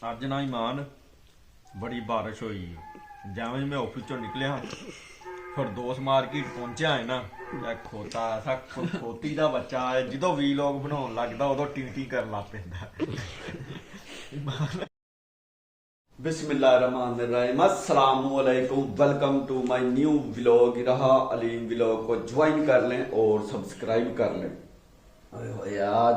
ਅੱਜ ਨਾ ईमान बड़ी बारिश हुई जैवें मैं ऑफिस चो निकलिया फिर दोस्त मार्केट पहुंचा है ना खोता ऐसा खोती का बच्चा है जो वी लोग बनाने लगता उदो टी टी कर लग पैंदा बिस्मिल्लाहिर्रहमानिर्रहीम अस्सलामुअलैकुम welcome to my new vlog. रहा अलीम व्लॉग को ज्वाइन कर लें और सब्सक्राइब कर लें। यार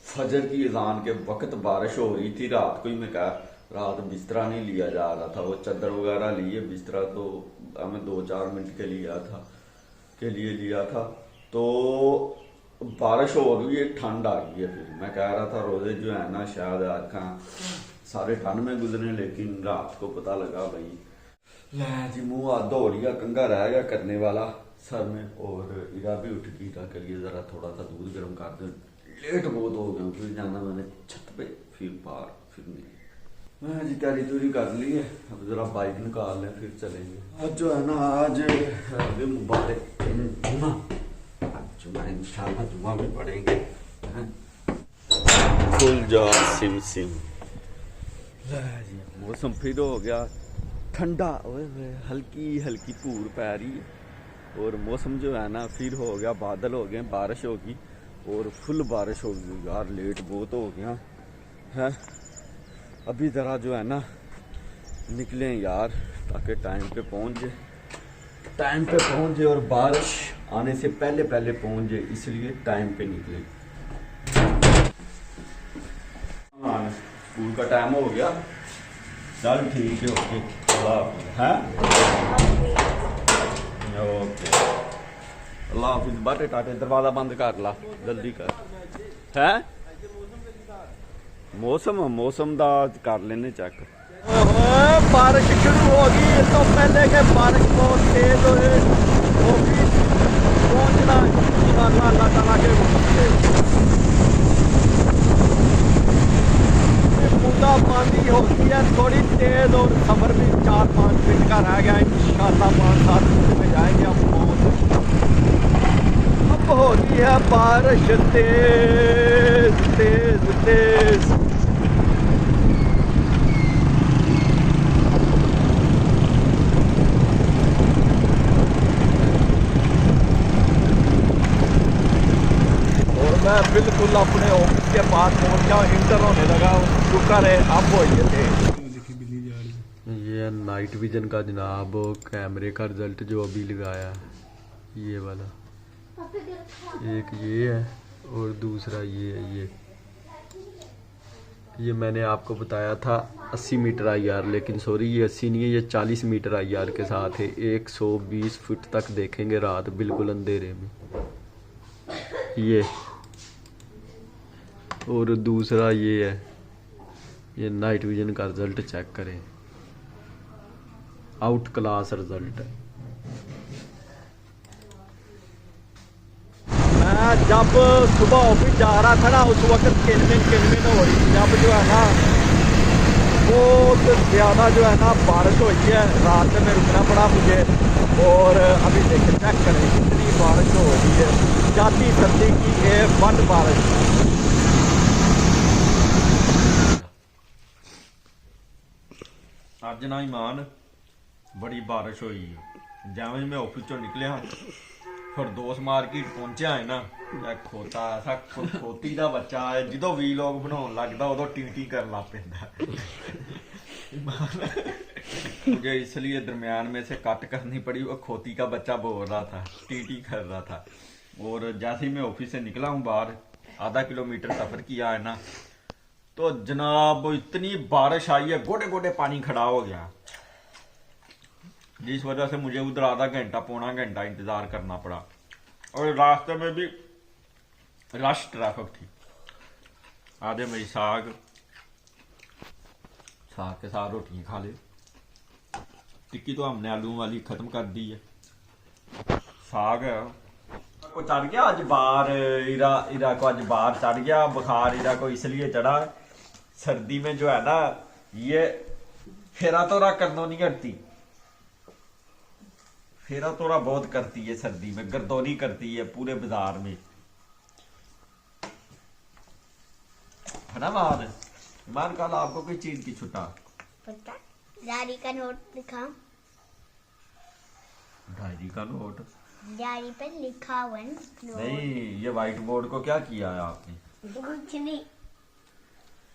फजर की अजान के वक्त बारिश हो रही थी। रात को ही मैं कहा रात बिस्तरा नहीं लिया जा रहा था, वो चादर वगैरह लिए, बिस्तरा तो हमें 2-4 मिनट के लिए लिया था। तो बारिश हो रही है, ठंड आ गई है। फिर मैं कह रहा था रोजे जो है ना शायद आज का सारे ठंड में गुजरे, लेकिन रात को पता लगा भाई ले जी मुँह हाथ धो लिया, कंघा रह गया करने वाला सर में। और इरा भी उठ गई, इरा के लिए जरा थोड़ा सा दूध गर्म कर दे, लेट बहुत हो गया। फिर जाना मैंने छत पे, फिर बाहर, फिर नहीं। मैं जी तैयारी तूरी कर ली है, अब जरा बाइक निकाल लें फिर चलेंगे। आज जो है ना आज मुबारक जुमा, जुमा इंशाल्लाह जुमा में पढ़ेंगे। फुल जा सिम सिम जी। मौसम फिर हो गया ठंडा, हल्की हल्की धूड़ पै रही है और मौसम जो है ना फिर हो गया, बादल हो गए, बारिश होगी और फुल बारिश होगी। यार लेट बहुत हो गया है, अभी ज़रा जो है ना निकलें यार ताकि टाइम पे पहुंच जाए और बारिश आने से पहले पहुंच जाए, इसलिए टाइम पे निकले। स्कूल का टाइम हो गया, चल ठीक है, ओके हैं ओके, अल्लाह हाफिज। बाटे टाटे, दरवाजा बंद कर ला, जल्दी कर। है मौसम दा कर लेने चेक। बारिश शुरू हो गई, तो पहले के बारिश बहुत तेज होगी, पहुंचना इंशाअल्लाह अल्लाह ताला के हुक्म से। बूंदाबांदी होती है थोड़ी तेज और सफर भी 4-5 मिनट का रह गया, इंशाअल्लाह 5-7 मिनट में जाएंगे हम पहुंच। अब हो रही है बारिश तेज तेज तेज। और मैं बिल्कुल अपने ऑफिस के पास पहुंच गया, इंटर होने लगा, शुक्र है अब हो थे। ये नाइट विजन का जनाब कैमरे का रिजल्ट जो अभी लगाया, ये वाला एक ये है और दूसरा ये है। ये मैंने आपको बताया था 80 मीटर IR, लेकिन सॉरी ये 80 नहीं है, ये 40 मीटर IR के साथ है। 120 फुट तक देखेंगे रात बिल्कुल अंधेरे में ये। और दूसरा ये है, ये नाइट विजन का रिजल्ट चेक करें, आउट क्लास रिजल्ट है। मैं जब सुबह ऑफिस जा रहा था ना उस वक्त किनमिन हो रही थी। जब जो है ना बहुत ज़्यादा जो है ना बारिश हुई है, रात में रुकना पड़ा मुझे। और अभी देखिए चेक करें कितनी बारिश हो रही है, जाती सर्दी की ये बंद बारिश। ਅੱਜ ना ईमान बड़ी बारिश हुई जैवें मैं ऑफिस चो निकलिया फिर दोस्त मार्केट पहुंचा है ना खोता ऐसा खोती का बच्चा है जो वी लोग बनाने लगता उदो टी टी कर लग पैंदा। मुझे इसलिए दरमियान में से कट करनी पड़ी, वो खोती का बच्चा बोल रहा था, टी टी कर रहा था। और जैसे ही मैं ऑफिस से निकला हूँ बाहर, आधा किलोमीटर सफर किया है ना, तो जनाब इतनी बारिश आई है, गोडे गोडे पानी खड़ा हो गया, जिस वजह से मुझे उधर आधा घंटा पौना घंटा इंतजार करना पड़ा। और रास्ते में भी रश ट्रैफिक थी। आधे मेरी साग के साथ रोटियां खा ले, टिक्की तो हमने आलू वाली खत्म कर दी है। साग को चढ़ गया आज बाहर, इरा को आज बाहर चढ़ गया बुखार। इरा को इसलिए चढ़ा, सर्दी में जो है ना ये फेरा तोरा करना नहीं करती, फेरा तोरा बहुत करती है सर्दी में, गर्दौरी करती है पूरे बाजार में, है ना बात। ईमान कल आपको कोई चीज की छुट्टा? पता डायरी का नोट लिखा। डायरी का नोट? डायरी पर लिखा हुआ है नोट। नहीं, ये व्हाइट बोर्ड को क्या किया है आपने? कुछ नहीं।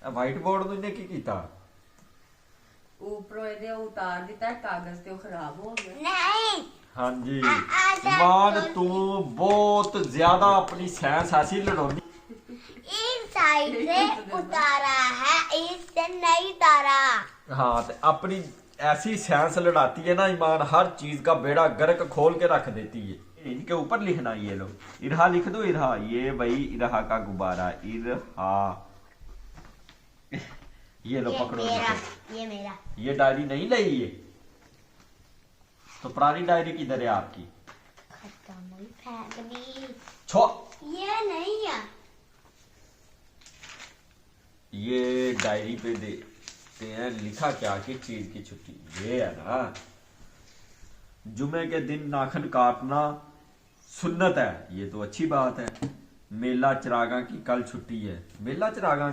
व्हाइट बोर्ड तुमने की कीता? ऊपर ਇਹਦੇ ਉਤਾਰ ਦਿੱਤਾ ਕਾਗਜ਼ ਤੇ ਉਹ ਖਰਾਬ ਹੋ ਗਿਆ। नहीं। हाँ जी। आजा ईमान तो- तू बहुत ज्यादा अपनी साइंस ऐसी लड़ोनी। इस साइड से उतारा है, इससे नहीं उतारा। हाँ, तो अपनी ऐसी साइंस लड़ाती है ना ईमान, हर चीज का बेड़ा गर्क खोल के रख देती है। इनके ऊपर लिखना ये लो, इरहा लिख दो, इरहा। ये भाई इरहा का गुब्बारा, इरहा। ये लो, पकड़ो। मेरा, देखो। ये मेरा। ये डायरी नहीं लाई ये तो पुरानी डायरी किधर है आपकी? खत्म हुई, फेंक दी। छो, ये नहीं है। ये डायरी पे देखते हैं लिखा क्या, किस चीज की छुट्टी। ये है ना, जुमे के दिन नाखन काटना सुन्नत है, ये तो अच्छी बात है। मेला चिरागा की कल छुट्टी है। मेला चिरागा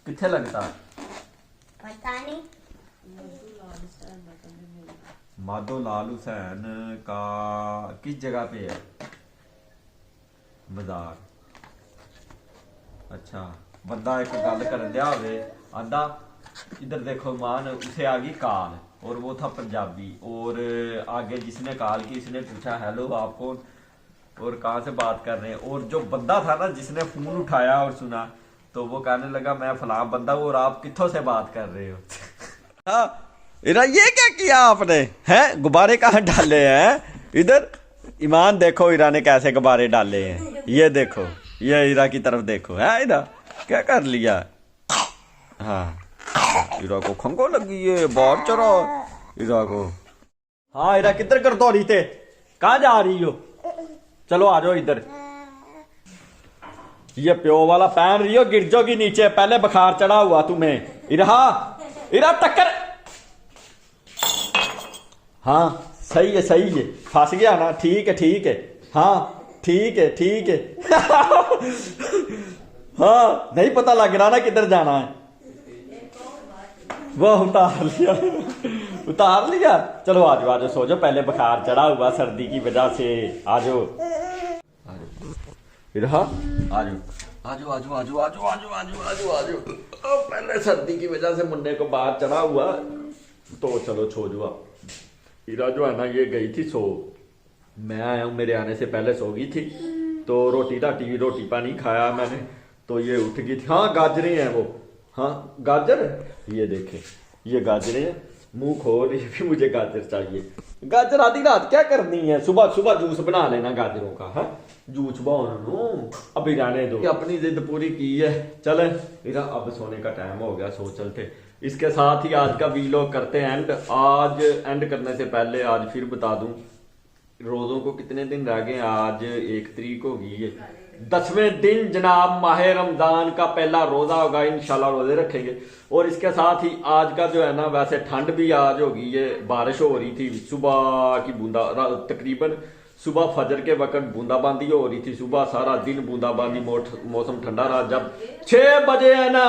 किथे लगता है? पता नहीं। माधो लाल हुसैन का किस जगह पे है बाजार? अच्छा, बंदा एक गल कर दिया होवे, आंदा इधर देखो मान, उसे आ गई कॉल और वो था पंजाबी, और आगे जिसने कॉल की इसने पूछा हेलो आप कौन और कहाँ से बात कर रहे हैं, और जो बंदा था ना जिसने फोन उठाया और सुना तो वो कहने लगा मैं फलां बंदा हूं और आप कित्थों से बात कर रहे हो। हाँ, इरा ये क्या किया आपने? हैं गुब्बारे कहाँ डाले हैं? इधर ईमान देखो, इरा ने कैसे गुब्बारे डाले हैं। ये देखो, ये इरा की तरफ देखो। है इरा क्या कर लिया? हाँ, इरा को खंगो लगी है, बहुत चढ़ा इरा को। हाँ इरा किधर कर दौड़ी थे, कहाँ जा रही हो? चलो आ जाओ इधर। ये प्यो वाला पहन रही हो, गिर जाओगी नीचे, पहले बुखार चढ़ा हुआ तुम्हें। इरा इरा टक्कर। हाँ सही है, सही है, फंस गया ना। ठीक है ठीक है, हाँ ठीक है ठीक है। हाँ नहीं पता लग रहा ना किधर जाना है। वो उतार लिया, उतार लिया। चलो आ जाओ आ जाओ, सो जाओ, पहले बुखार चढ़ा हुआ सर्दी की वजह से। आ जाओ इरहा, आ जाओ आ जाओ आ जाओ आ जाओ आ जाओ आ जाओ आ जाओ आ जाओ आ जाओ। पहले सर्दी की वजह से मुन्ने को बाहर चढ़ा हुआ तो चलो छो जुआ। इरा जो है ना ये गई थी सो, मैं आया हूँ, मेरे आने से पहले सो गई थी, तो रोटी पानी खाया मैंने तो ये उठ गई थी। हाँ गाजरें हैं वो, हाँ गाजर, ये देखे ये गाजरें हैं, मुंह खोल, ये भी मुझे गाजर चाहिए। गाजर आधी रात क्या करनी है, सुबह सुबह जूस बना लेना गाजरों का। है जूस बनाओ, अभी रहने दो, अपनी जिद पूरी की है। चले इरा, अब सोने का टाइम हो गया, सो चलते। इसके साथ ही आज का वीलॉग करते हैं एंड। आज एंड करने से पहले आज फिर बता दूं रोजों को कितने दिन रह गए। आज 1 तारीख होगी, ये 10वें दिन जनाब माहे रमजान का पहला रोजा होगा, इंशाल्लाह रोजे रखेंगे। और इसके साथ ही आज का जो है ना, वैसे ठंड भी आज होगी, ये बारिश हो रही थी सुबह की बूंदा, तकरीबन सुबह फजर के वक्त बूंदाबांदी हो रही थी, सुबह सारा दिन बूंदाबांदी, मौसम ठंडा रहा। जब 6 बजे है ना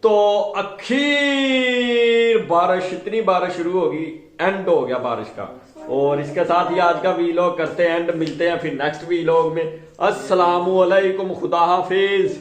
तो अखीर बारिश, इतनी बारिश शुरू होगी, एंड हो गया बारिश का। और इसके साथ ही आज का वीलॉग करते हैं एंड, मिलते हैं फिर नेक्स्ट वीलॉग में। अस्सलामु अलैकुम, खुदा हाफिज।